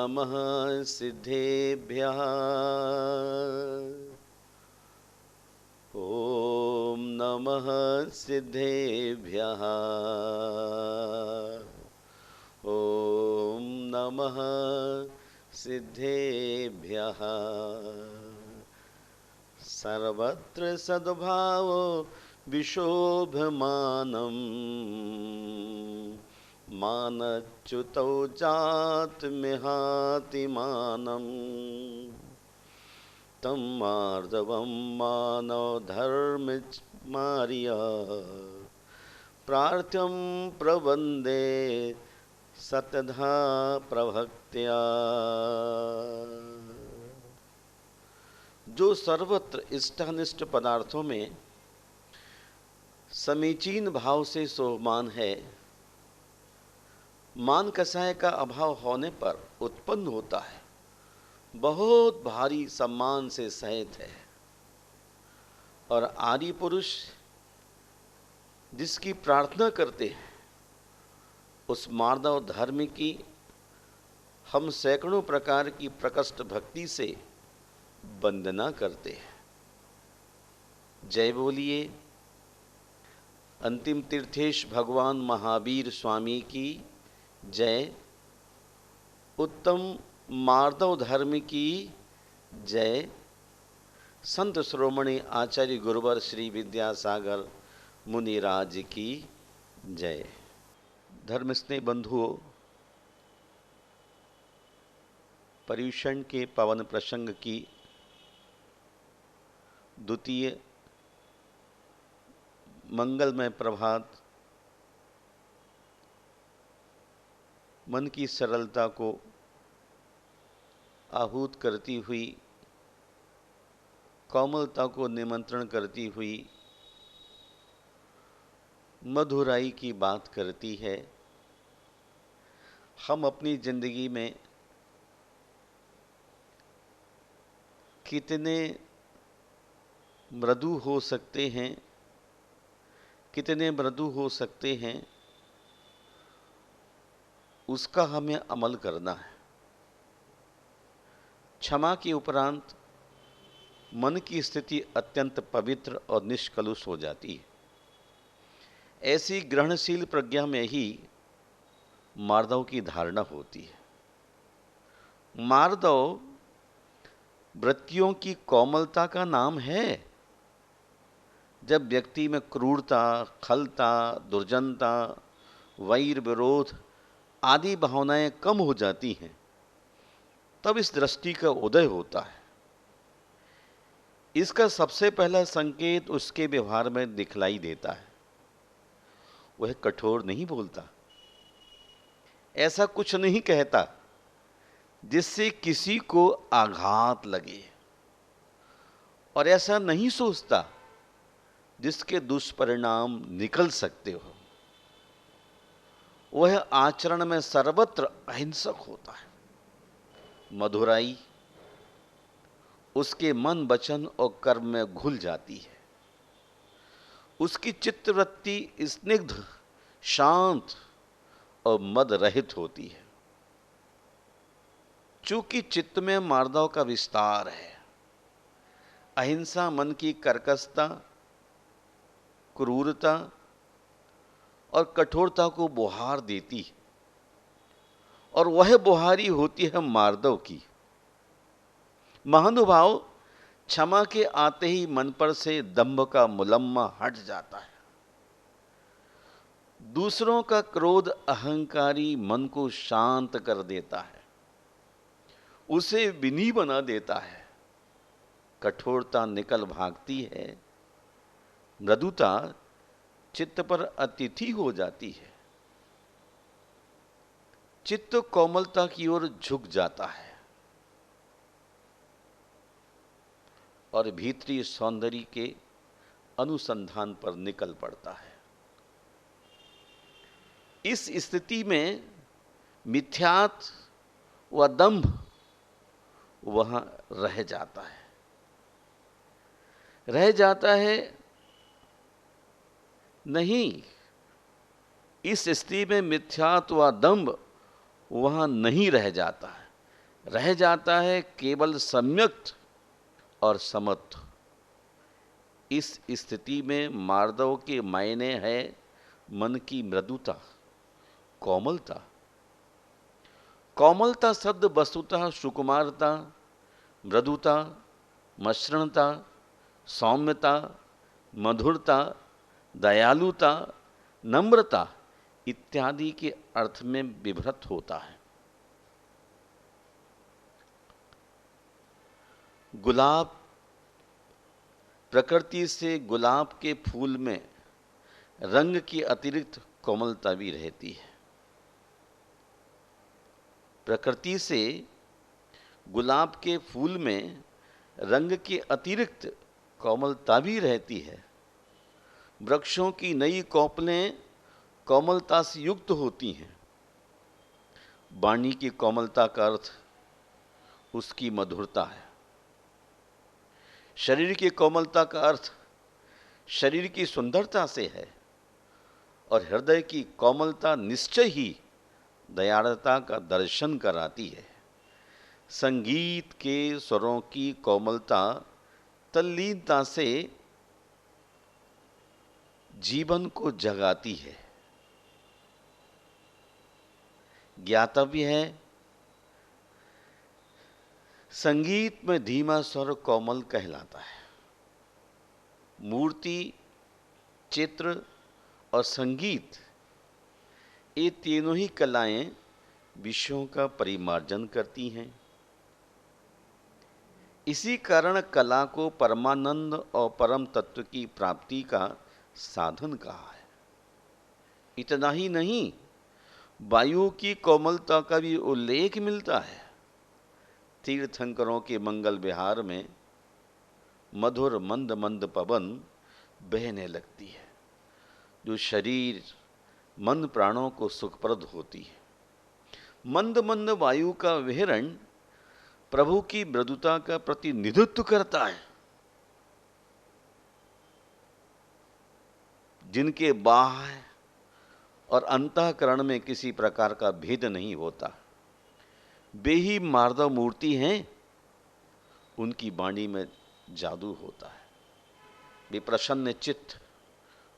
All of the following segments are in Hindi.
नमः सिद्धेभ्यः। ॐ नमः सिद्धेभ्यः। ॐ नमः सिद्धेभ्यः। सर्वत्र सद्भावो विशोभमानम् मानच्युतौ जातमिहातिमानम् तं मार्दवं मानव धर्ममार्य प्रार्थ्यं प्रवन्दे सतधा प्रभक्त्या। जो सर्वत्र इष्टानिष्ट पदार्थों में समीचीन भाव से शोभमान है, मान कषाय का अभाव होने पर उत्पन्न होता है, बहुत भारी सम्मान से सहित है। और आदि पुरुष जिसकी प्रार्थना करते हैं, उस मार्दव धर्म की हम सैकड़ों प्रकार की प्रकट भक्ति से वंदना करते हैं। जय बोलिए अंतिम तीर्थेश भगवान महावीर स्वामी की जय। उत्तम मार्दव धर्म की जय। संत श्रोमणी आचार्य गुरुवर श्री विद्यासागर मुनिराज की जय। धर्म स्नेह बंधुओं, पर्युषण के पवन प्रसंग की द्वितीय मंगलमय प्रभात मन की सरलता को आहूत करती हुई, कोमलता को निमंत्रण करती हुई मधुराई की बात करती है। हम अपनी जिंदगी में कितने मृदु हो सकते हैं, कितने मृदु हो सकते हैं, उसका हमें अमल करना है। क्षमा के उपरांत मन की स्थिति अत्यंत पवित्र और निष्कलुष हो जाती है। ऐसी ग्रहणशील प्रज्ञा में ही मार्दव की धारणा होती है। मार्दव वृत्तियों की कोमलता का नाम है। जब व्यक्ति में क्रूरता, खलता, दुर्जनता, वैर, विरोध आदि भावनाएं कम हो जाती हैं, तब इस दृष्टि का उदय होता है। इसका सबसे पहला संकेत उसके व्यवहार में दिखलाई देता है। वह कठोर नहीं बोलता, ऐसा कुछ नहीं कहता जिससे किसी को आघात लगे, और ऐसा नहीं सोचता जिसके दुष्परिणाम निकल सकते हो। वह आचरण में सर्वत्र अहिंसक होता है। मधुराई उसके मन, वचन और कर्म में घुल जाती है। उसकी चित्तवृत्ति स्निग्ध, शांत और मद रहित होती है। चूंकि चित्त में मार्दव का विस्तार है, अहिंसा मन की कर्कशता, क्रूरता और कठोरता को बुहार देती है, और वह बुहारी होती है मार्दव की। महानुभाव, क्षमा के आते ही मन पर से दंभ का मुलम्मा हट जाता है। दूसरों का क्रोध अहंकारी मन को शांत कर देता है, उसे विनीत बना देता है। कठोरता निकल भागती है, मृदुता चित्त पर अतिथि हो जाती है। चित्त कोमलता की ओर झुक जाता है और भीतरी सौंदर्य के अनुसंधान पर निकल पड़ता है। इस स्थिति में मिथ्यात्व व दंभ वहां रह जाता है। नहीं, इस स्थिति में मिथ्यात्व व दंभ वहां नहीं रह जाता है। रह जाता है केवल सम्यक्त और समत्व। इस स्थिति में मार्दव के मायने है मन की मृदुता, कोमलता। कोमलता शब्द वस्तुतः सुकुमारता, मृदुता, मसृणता, सौम्यता, मधुरता, दयालुता, नम्रता इत्यादि के अर्थ में विभ्रत होता है। गुलाब, प्रकृति से गुलाब के फूल में रंग की अतिरिक्त कोमलता भी रहती है। प्रकृति से गुलाब के फूल में रंग की अतिरिक्त कोमलता भी रहती है। वृक्षों की नई कोपलें कोमलता से युक्त होती हैं। वाणी की कोमलता का अर्थ उसकी मधुरता है। शरीर की कोमलता का अर्थ शरीर की सुंदरता से है और हृदय की कोमलता निश्चय ही दयालुता का दर्शन कराती है। संगीत के स्वरों की कोमलता तल्लीनता से जीवन को जगाती है। ज्ञातव्य है, संगीत में धीमा स्वर कोमल कहलाता है। मूर्ति, चित्र और संगीत ये तीनों ही कलाएं विषयों का परिमार्जन करती हैं। इसी कारण कला को परमानंद और परम तत्व की प्राप्ति का साधन कहा है। इतना ही नहीं, वायु की कोमलता का भी उल्लेख मिलता है। तीर्थंकरों के मंगल विहार में मधुर मंद मंद पवन बहने लगती है, जो शरीर मन प्राणों को सुखप्रद होती है। मंद मंद वायु का विहरण प्रभु की मृदुता का प्रतिनिधित्व करता है, जिनके बाह्य और अंतःकरण में किसी प्रकार का भेद नहीं होता। वे ही मार्दव मूर्ति हैं, उनकी वाणी में जादू होता है। वे प्रसन्न चित्त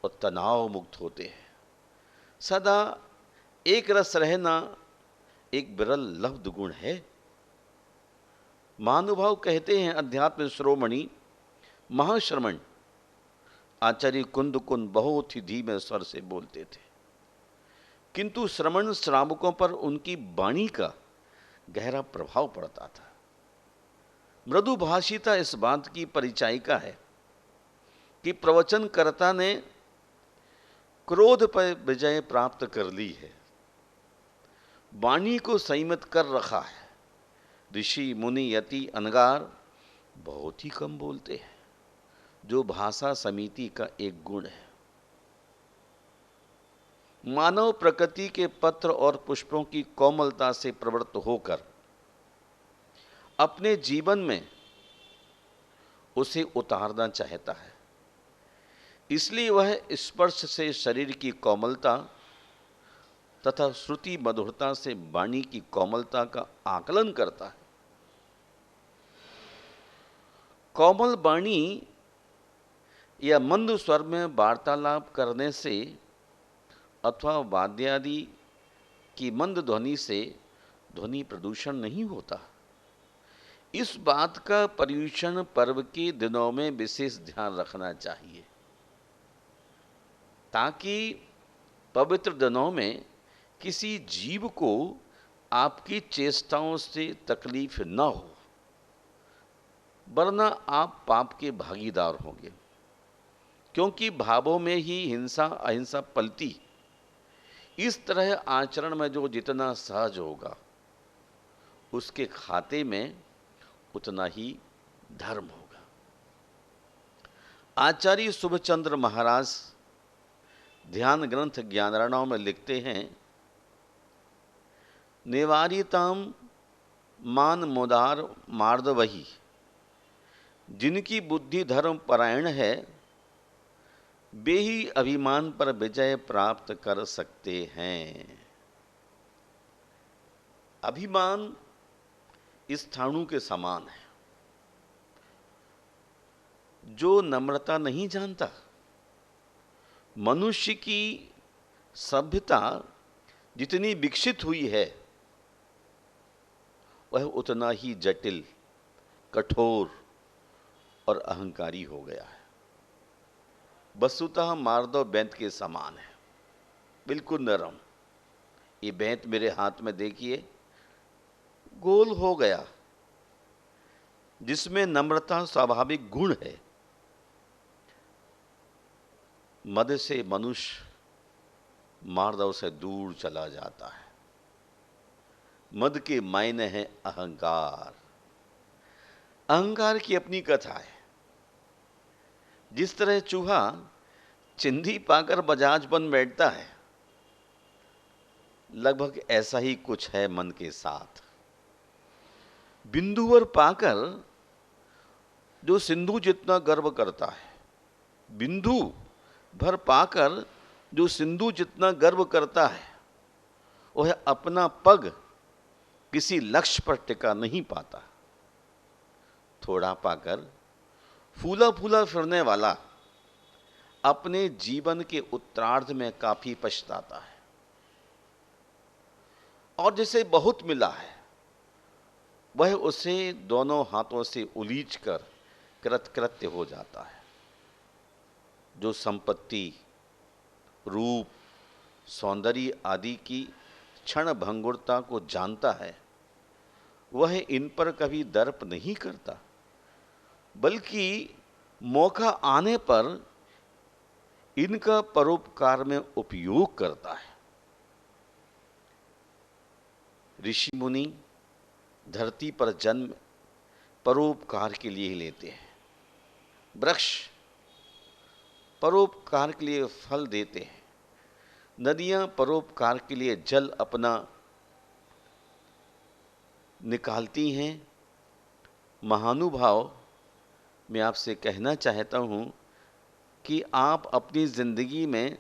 और तनाव मुक्त होते हैं। सदा एक रस रहना एक विरल लब्ध गुण है। महानुभाव कहते हैं, अध्यात्म श्रोमणि महाश्रमण आचार्य कुंद कुंद बहुत ही धीमे स्वर से बोलते थे, किंतु श्रमण श्रावकों पर उनकी वाणी का गहरा प्रभाव पड़ता था। मृदुभाषिता इस बात की परिचायिका है कि प्रवचनकर्ता ने क्रोध पर विजय प्राप्त कर ली है, वाणी को संयमित कर रखा है। ऋषि मुनि यति अनगार बहुत ही कम बोलते हैं, जो भाषा समिति का एक गुण है। मानव प्रकृति के पत्र और पुष्पों की कोमलता से प्रवृत्त होकर अपने जीवन में उसे उतारना चाहता है। इसलिए वह स्पर्श से शरीर की कोमलता तथा श्रुति मधुरता से वाणी की कोमलता का आकलन करता है। कोमल वाणी या मंद स्वर में वार्तालाप करने से अथवा वाद्यादि की मंद ध्वनि से ध्वनि प्रदूषण नहीं होता। इस बात का पर्युषण पर्व के दिनों में विशेष ध्यान रखना चाहिए, ताकि पवित्र दिनों में किसी जीव को आपकी चेष्टाओं से तकलीफ न हो, वरना आप पाप के भागीदार होंगे। क्योंकि भावों में ही हिंसा अहिंसा पलती। इस तरह आचरण में जो जितना सहज होगा, उसके खाते में उतना ही धर्म होगा। आचार्य शुभचंद्र महाराज ध्यान ग्रंथ ज्ञानरणाओं में लिखते हैं, निवारिताम मान मोदार मार्दवही, जिनकी बुद्धि धर्म परायण है, वे ही अभिमान पर विजय प्राप्त कर सकते हैं। अभिमान इस स्थाणु के समान है। जो नम्रता नहीं जानता, मनुष्य की सभ्यता जितनी विकसित हुई है वह उतना ही जटिल, कठोर और अहंकारी हो गया है। वस्तुतः मार्दव बेंत के समान है, बिल्कुल नरम। ये बेंत मेरे हाथ में देखिए, गोल हो गया, जिसमें नम्रता स्वाभाविक गुण है। मद से मनुष्य मार्दव से दूर चला जाता है। मद के मायने हैं अहंकार। अहंकार की अपनी कथा है। जिस तरह चूहा चिंधी पाकर बजाज बन बैठता है, लगभग ऐसा ही कुछ है मन के साथ। बिंदुवर पाकर जो सिंधु जितना गर्व करता है, बिंदु भर पाकर जो सिंधु जितना गर्व करता है, वह अपना पग किसी लक्ष्य पर टिका नहीं पाता। थोड़ा पाकर फूला फूला फिरने वाला अपने जीवन के उत्तरार्ध में काफी पछताता है, और जिसे बहुत मिला है वह उसे दोनों हाथों से उलीचकर कृतकृत्य हो जाता है। जो संपत्ति, रूप, सौंदर्य आदि की क्षण भंगुरता को जानता है, वह इन पर कभी दर्प नहीं करता, बल्कि मौका आने पर इनका परोपकार में उपयोग करता है। ऋषि मुनि धरती पर जन्म परोपकार के लिए ही लेते हैं। वृक्ष परोपकार के लिए फल देते हैं। नदियां परोपकार के लिए जल अपना निकालती हैं। महानुभाव, मैं आपसे कहना चाहता हूं कि आप अपनी जिंदगी में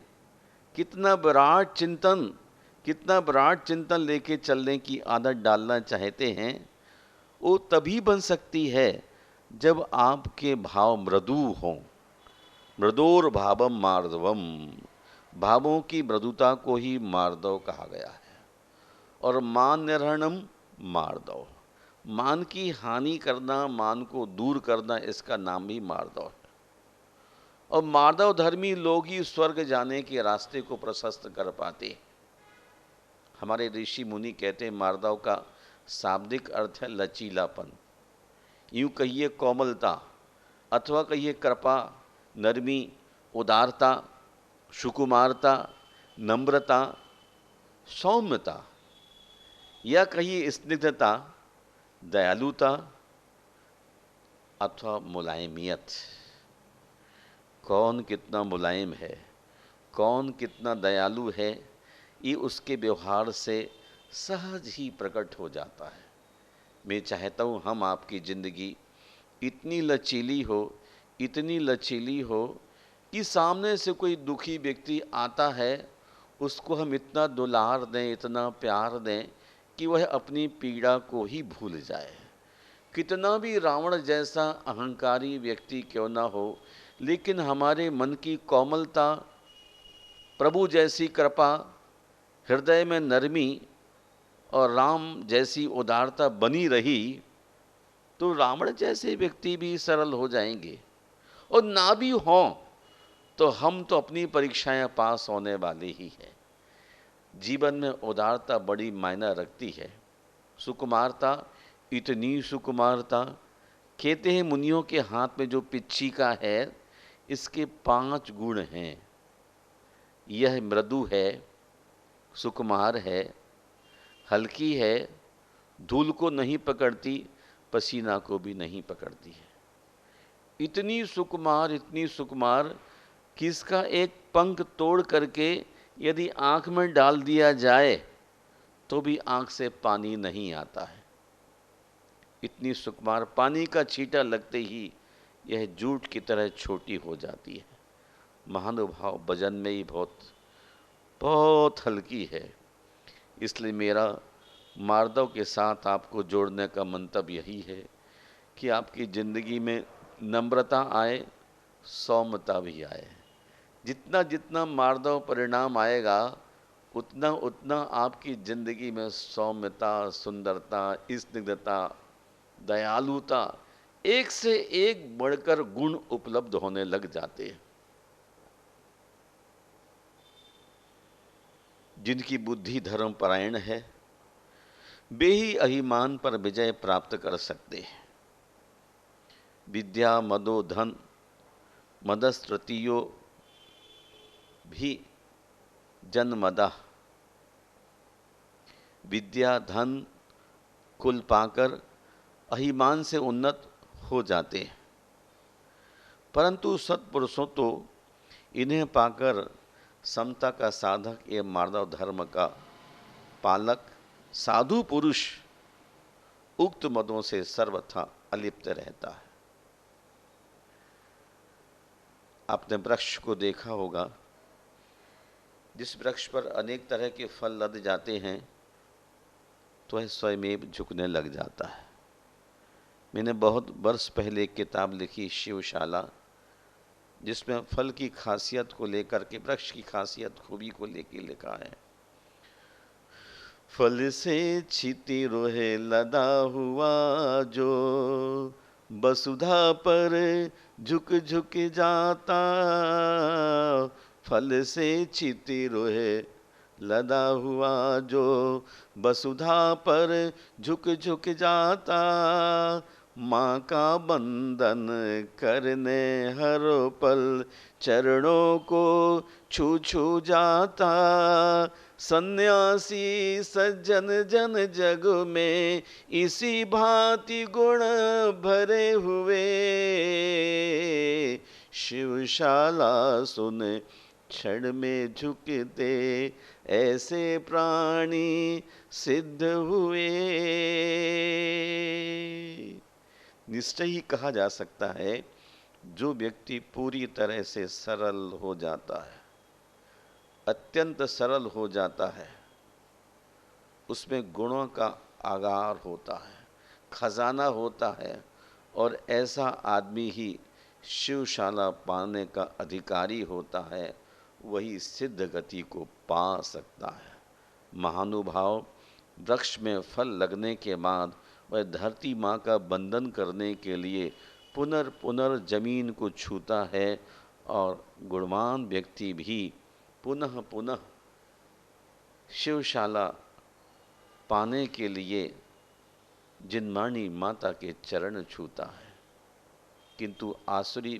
कितना विराट चिंतन लेके चलने की आदत डालना चाहते हैं, वो तभी बन सकती है जब आपके भाव मृदु हों। मृदोर भावम मार्दवम, भावों की मृदुता को ही मार्दव कहा गया है। और मान निर्हरणम मार्दव, मान की हानि करना, मान को दूर करना, इसका नाम ही मार्दव है। और मार्दव धर्मी लोग ही स्वर्ग जाने के रास्ते को प्रशस्त कर पाते। हमारे ऋषि मुनि कहते हैं मार्दव का शाब्दिक अर्थ है लचीलापन, यूं कहिए कोमलता, अथवा कहिए कृपा, नरमी, उदारता, सुकुमारता, नम्रता, सौम्यता, या कहिए स्निग्धता, दयालुता अथवा मुलायमियत। कौन कितना मुलायम है, कौन कितना दयालु है, ये उसके व्यवहार से सहज ही प्रकट हो जाता है। मैं चाहता हूँ हम आपकी ज़िंदगी इतनी लचीली हो कि सामने से कोई दुखी व्यक्ति आता है, उसको हम इतना दुलार दें, इतना प्यार दें कि वह अपनी पीड़ा को ही भूल जाए। कितना भी रावण जैसा अहंकारी व्यक्ति क्यों ना हो, लेकिन हमारे मन की कोमलता, प्रभु जैसी कृपा, हृदय में नरमी और राम जैसी उदारता बनी रही तो रावण जैसे व्यक्ति भी सरल हो जाएंगे। और ना भी हों तो हम तो अपनी परीक्षाएं पास होने वाले ही हैं। जीवन में उदारता बड़ी मायना रखती है। सुकुमारता, इतनी सुकुमारता, कहते हैं मुनियों के हाथ में जो पिच्छिका है, इसके 5 गुण हैं। यह मृदु है, सुकुमार है, हल्की है, धूल को नहीं पकड़ती, पसीना को भी नहीं पकड़ती है। इतनी सुकुमार कि इसका एक पंख तोड़ करके यदि आँख में डाल दिया जाए तो भी आँख से पानी नहीं आता है। इतनी सुकुमार, पानी का छींटा लगते ही यह जूट की तरह छोटी हो जाती है। महानुभाव, वजन में ही बहुत हल्की है। इसलिए मेरा मार्दव के साथ आपको जोड़ने का मंतव्य यही है कि आपकी ज़िंदगी में नम्रता आए, सौम्यता भी आए। जितना जितना मार्दव परिणाम आएगा, उतना उतना आपकी ज़िंदगी में सौम्यता, सुंदरता, स्निग्धता, दयालुता, एक से एक बढ़कर गुण उपलब्ध होने लग जाते हैं। जिनकी बुद्धि धर्म परायण है, वे ही अभिमान पर विजय प्राप्त कर सकते हैं। विद्या मदो धन मदस्तृतीयो भी जन्मदा। विद्या धन कुल पाकर अभिमान से उन्नत हो जाते हैं, परंतु सत्पुरुषों तो इन्हें पाकर समता का साधक एवं मार्दव धर्म का पालक साधु पुरुष उक्त मदों से सर्वथा अलिप्त रहता है। आपने वृक्ष को देखा होगा, जिस वृक्ष पर अनेक तरह के फल लद जाते हैं तो वह स्वयं झुकने लग जाता है। मैंने बहुत वर्ष पहले एक किताब लिखी शिवशाला, जिसमें फल की खासियत को लेकर के, वृक्ष की खासियत खूबी को लेकर लिखा है। फल से छिति रोहे लदा हुआ जो वसुधा पर झुक झुक जाता। फल से छिति रोहे लदा हुआ जो वसुधा पर झुक झुक जाता। माँ का बंदन करने हर पल चरणों को छू छू जाता। सन्यासी सज्जन जन जग में इसी भांति गुण भरे हुए। शिवशाला सुन क्षण में झुकते ऐसे प्राणी सिद्ध हुए। निश्चय ही कहा जा सकता है, जो व्यक्ति पूरी तरह से सरल हो जाता है, अत्यंत सरल हो जाता है, उसमें गुणों का आगार होता है, खजाना होता है, और ऐसा आदमी ही शिवशाला पाने का अधिकारी होता है, वही सिद्ध गति को पा सकता है। महानुभाव वृक्ष में फल लगने के बाद वह धरती माँ का बंधन करने के लिए पुनर्पुनः जमीन को छूता है, और गुणवान व्यक्ति भी पुनः पुनः शिवशाला पाने के लिए जिनमानी माता के चरण छूता है। किंतु आसुरी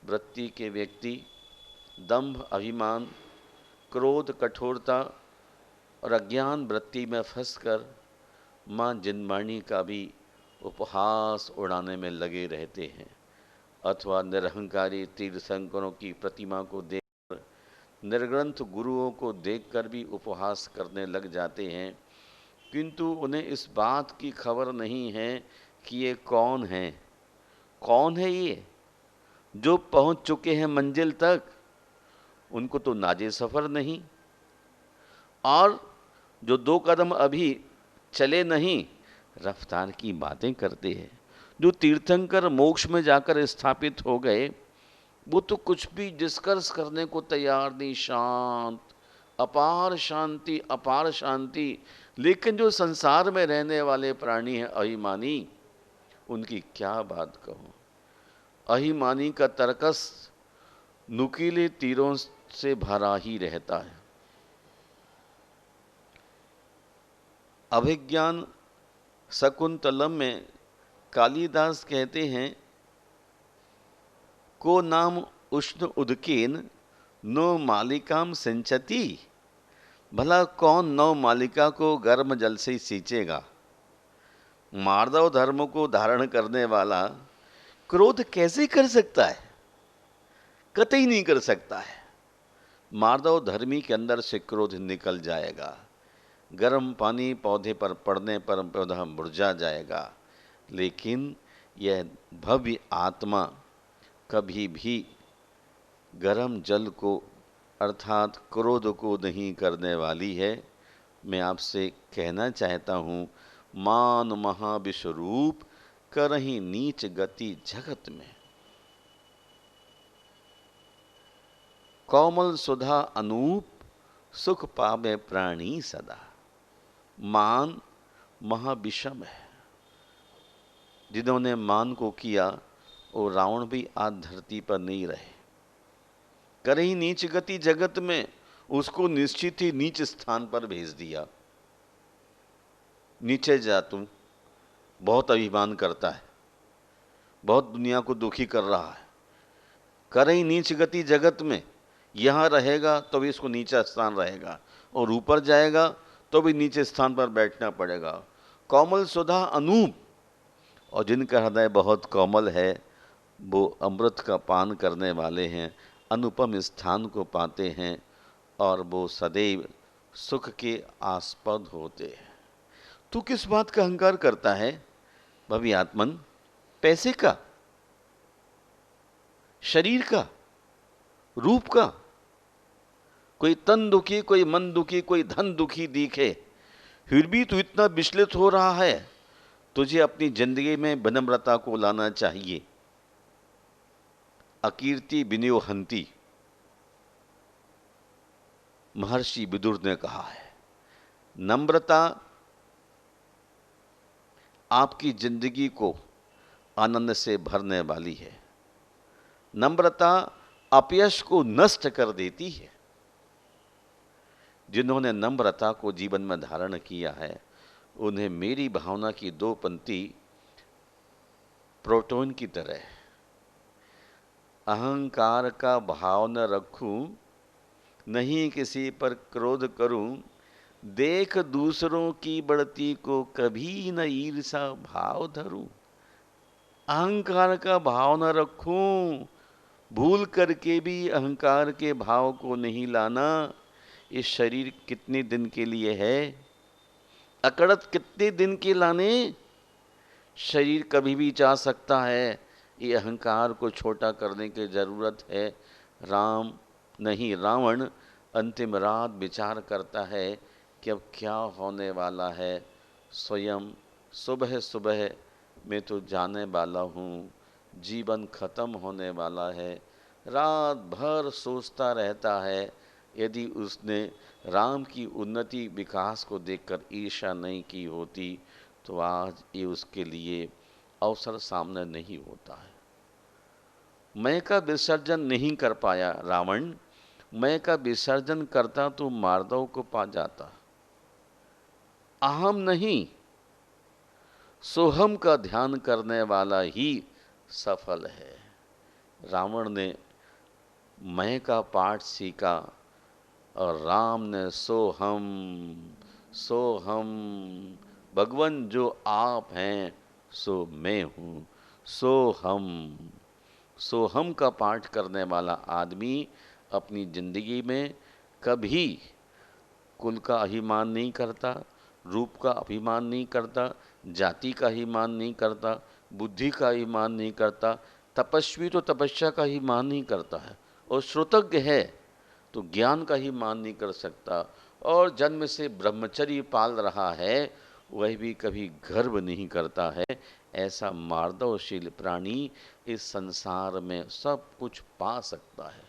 वृत्ति के व्यक्ति दंभ, अभिमान, क्रोध, कठोरता और अज्ञान वृत्ति में फंसकर माँ जिनमानी का भी उपहास उड़ाने में लगे रहते हैं, अथवा निरहंकारी तीर्थंकरों की प्रतिमा को देखकर, निर्ग्रंथ गुरुओं को देखकर भी उपहास करने लग जाते हैं। किंतु उन्हें इस बात की खबर नहीं है कि ये कौन है। कौन है ये? जो पहुंच चुके हैं मंजिल तक, उनको तो नाजे सफ़र नहीं, और जो 2 कदम अभी चले नहीं, रफ्तार की बातें करते हैं। जो तीर्थंकर मोक्ष में जाकर स्थापित हो गए, वो तो कुछ भी डिस्कस करने को तैयार नहीं, शांत, अपार शांति, अपार शांति। लेकिन जो संसार में रहने वाले प्राणी हैं अभिमानी, उनकी क्या बात कहूँ। अभिमानी का तर्कस नुकीले तीरों से भरा ही रहता है। अभिज्ञान शकुंतलम में कालिदास कहते हैं, को नाम उष्ण उदकेन नो मालिकाम सिंचती। भला कौन नौ मालिका को गर्म जल से सींचेगा। मार्दव धर्म को धारण करने वाला क्रोध कैसे कर सकता है? कतई नहीं कर सकता है। मार्दव धर्मी के अंदर से क्रोध निकल जाएगा। गर्म पानी पौधे पर पड़ने पर पौधा मुरझा जाएगा, लेकिन यह भव्य आत्मा कभी भी गर्म जल को अर्थात क्रोध को नहीं करने वाली है। मैं आपसे कहना चाहता हूँ, मान महाविश्वरूप करही नीच गति जगत में। कोमल सुधा अनूप सुख पावे प्राणी सदा। मान महाविषम है। जिन्होंने मान को किया वो रावण भी आज धरती पर नहीं रहे। करही नीच गति जगत में, उसको निश्चित ही नीच स्थान पर भेज दिया। नीचे जा तू, बहुत अभिमान करता है, बहुत दुनिया को दुखी कर रहा है। करही नीच गति जगत में, यहाँ रहेगा तो भी इसको नीचा स्थान रहेगा, और ऊपर जाएगा तो भी नीचे स्थान पर बैठना पड़ेगा। कोमल सुधा अनूप, और जिनका हृदय बहुत कोमल है वो अमृत का पान करने वाले हैं, अनुपम स्थान को पाते हैं और वो सदैव सुख के आस्पद होते हैं। तू किस बात का अहंकार करता है भवि आत्मन? पैसे का, शरीर का, रूप का? कोई तन दुखी, कोई मन दुखी, कोई धन दुखी दिखे, फिर भी तू इतना विचलित हो रहा है। तुझे अपनी जिंदगी में विनम्रता को लाना चाहिए। अकीर्ति विनयो हंति, महर्षि विदुर ने कहा है। नम्रता आपकी जिंदगी को आनंद से भरने वाली है। नम्रता अपयश को नष्ट कर देती है। जिन्होंने नम्रता को जीवन में धारण किया है, उन्हें मेरी भावना की दो पंक्ति प्रोटोन की तरह है। अहंकार का भाव न रखूं, नहीं किसी पर क्रोध करूं, देख दूसरों की बढ़ती को कभी न ईर्षा भाव धरूं। अहंकार का भाव न रखूं, भूल करके भी अहंकार के भाव को नहीं लाना। ये शरीर कितने दिन के लिए है? अकड़त कितने दिन के लाने? शरीर कभी भी जा सकता है। ये अहंकार को छोटा करने की जरूरत है। राम नहीं, रावण अंतिम रात विचार करता है कि अब क्या होने वाला है। स्वयं सुबह सुबह मैं तो जाने वाला हूँ, जीवन खत्म होने वाला है। रात भर सोचता रहता है। यदि उसने राम की उन्नति विकास को देखकर ईर्ष्या नहीं की होती तो आज ये उसके लिए अवसर सामने नहीं होता है। मैं का विसर्जन नहीं कर पाया रावण, मैं का विसर्जन करता तो माधव को पा जाता। अहम नहीं, सोहम का ध्यान करने वाला ही सफल है। रावण ने मैं का पाठ सीखा और राम ने सोहम सोहम, भगवान जो आप हैं सो मैं हूँ, सोहम। सोहम का पाठ करने वाला आदमी अपनी जिंदगी में कभी कुल का अभिमान नहीं करता, रूप का अभिमान नहीं करता, जाति का अभिमान नहीं करता, बुद्धि का अभिमान नहीं करता। तपस्वी तो तपस्या का ही मान नहीं करता है, और श्रोतज्ञ है तो ज्ञान का ही मान नहीं कर सकता, और जन्म से ब्रह्मचर्य पाल रहा है वह भी कभी गर्व नहीं करता है। ऐसा मार्दवशील प्राणी इस संसार में सब कुछ पा सकता है।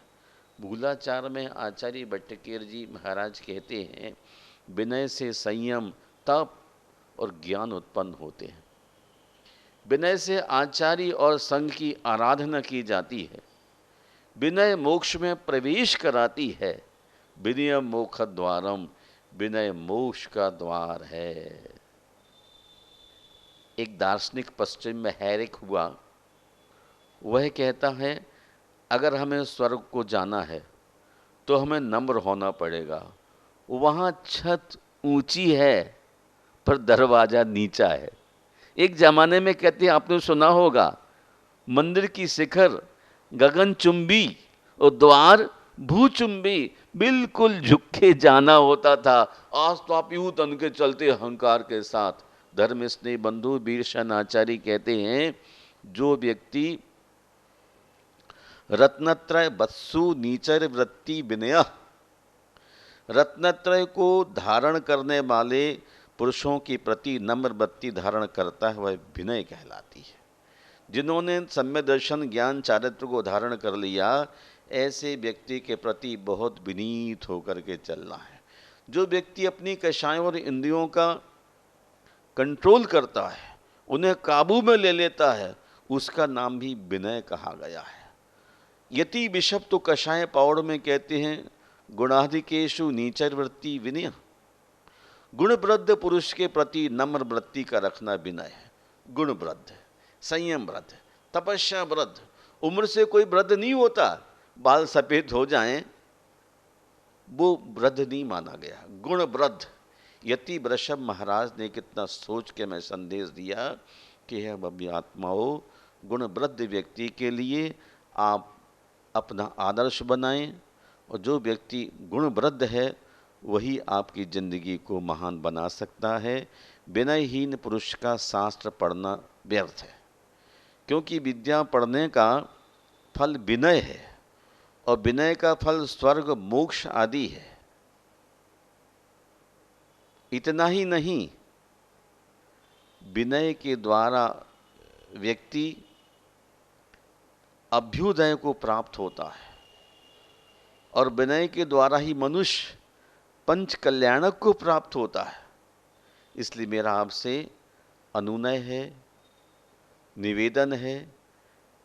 भूलाचार में आचार्य भट्टकेर जी महाराज कहते हैं, विनय से संयम, तप और ज्ञान उत्पन्न होते हैं। विनय से आचार्य और संघ की आराधना की जाती है। विनय मोक्ष में प्रवेश कराती है। विनय मोक्ष द्वारम, विनय मोक्ष का द्वार है। एक दार्शनिक पश्चिम में हैरिक हुआ। वह कहता है, अगर हमें स्वर्ग को जाना है तो हमें नम्र होना पड़ेगा। वहाँ छत ऊंची है पर दरवाजा नीचा है। एक जमाने में कहते हैं, आपने सुना होगा, मंदिर की शिखर गगनचुंबी और द्वार भूचुंबी, बिल्कुल झुक के जाना होता था। आज तो आप यूं तन के चलते अहंकार के साथ। धर्म स्नेह बंधु वीरशन आचार्य कहते हैं, जो व्यक्ति रत्नत्रय वत्सु नीचर वृत्ति विनय रत्नत्रय को धारण करने वाले पुरुषों के प्रति नम्र वृत्ति धारण करता है, वह विनय कहलाती है। जिन्होंने सम्यक दर्शन ज्ञान चारित्र को धारण कर लिया, ऐसे व्यक्ति के प्रति बहुत विनीत होकर के चलना है। जो व्यक्ति अपनी कषायों और इंद्रियों का कंट्रोल करता है, उन्हें काबू में ले लेता है, उसका नाम भी विनय कहा गया है। यति विषप तो कषाय पावड़ में कहते हैं, गुणाधिकेशु नीचर वृत्ति विनय। गुणवृद्ध पुरुष के प्रति नम्र वृत्ति का रखना विनय है। गुणवृद्ध, संयम वृद्ध, तपस्या वृद्ध। उम्र से कोई वृद्ध नहीं होता, बाल सफेद हो जाएं वो वृद्ध नहीं माना गया। गुण वृद्ध। यति वृषभ महाराज ने कितना सोच के मैं संदेश दिया कि है भव्य आत्माओं, गुण वृद्ध व्यक्ति के लिए आप अपना आदर्श बनाएं, और जो व्यक्ति गुण वृद्ध है वही आपकी जिंदगी को महान बना सकता है। विनयहीन पुरुष का शास्त्र पढ़ना व्यर्थ है, क्योंकि विद्या पढ़ने का फल विनय है, और विनय का फल स्वर्ग मोक्ष आदि है। इतना ही नहीं, विनय के द्वारा व्यक्ति अभ्युदय को प्राप्त होता है, और विनय के द्वारा ही मनुष्य पंच कल्याणक को प्राप्त होता है। इसलिए मेरा आपसे अनुनय है, निवेदन है,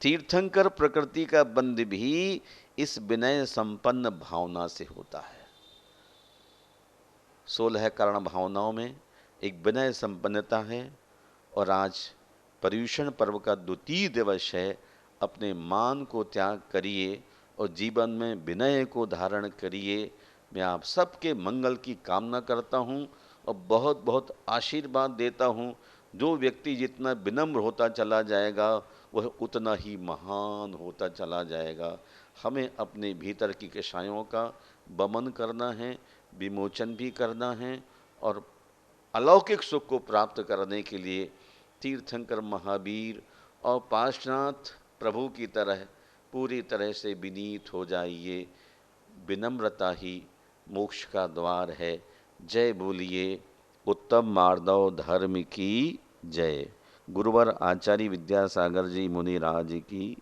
तीर्थंकर प्रकृति का बंध भी इस विनय संपन्न भावना से होता है। 16 कर्ण भावनाओं में एक विनय संपन्नता है, और आज पर्युषण पर्व का द्वितीय दिवस है। अपने मान को त्याग करिए और जीवन में विनय को धारण करिए। मैं आप सबके मंगल की कामना करता हूँ और बहुत बहुत आशीर्वाद देता हूँ। जो व्यक्ति जितना विनम्र होता चला जाएगा, वह उतना ही महान होता चला जाएगा। हमें अपने भीतर की कषायों का वमन करना है, विमोचन भी करना है, और अलौकिक सुख को प्राप्त करने के लिए तीर्थंकर महावीर और पार्श्वनाथ प्रभु की तरह पूरी तरह से विनीत हो जाइए। विनम्रता ही मोक्ष का द्वार है। जय बोलिए उत्तम मार्दव धर्म की जय। गुरुवर आचार्य विद्यासागर जी मुनि राज की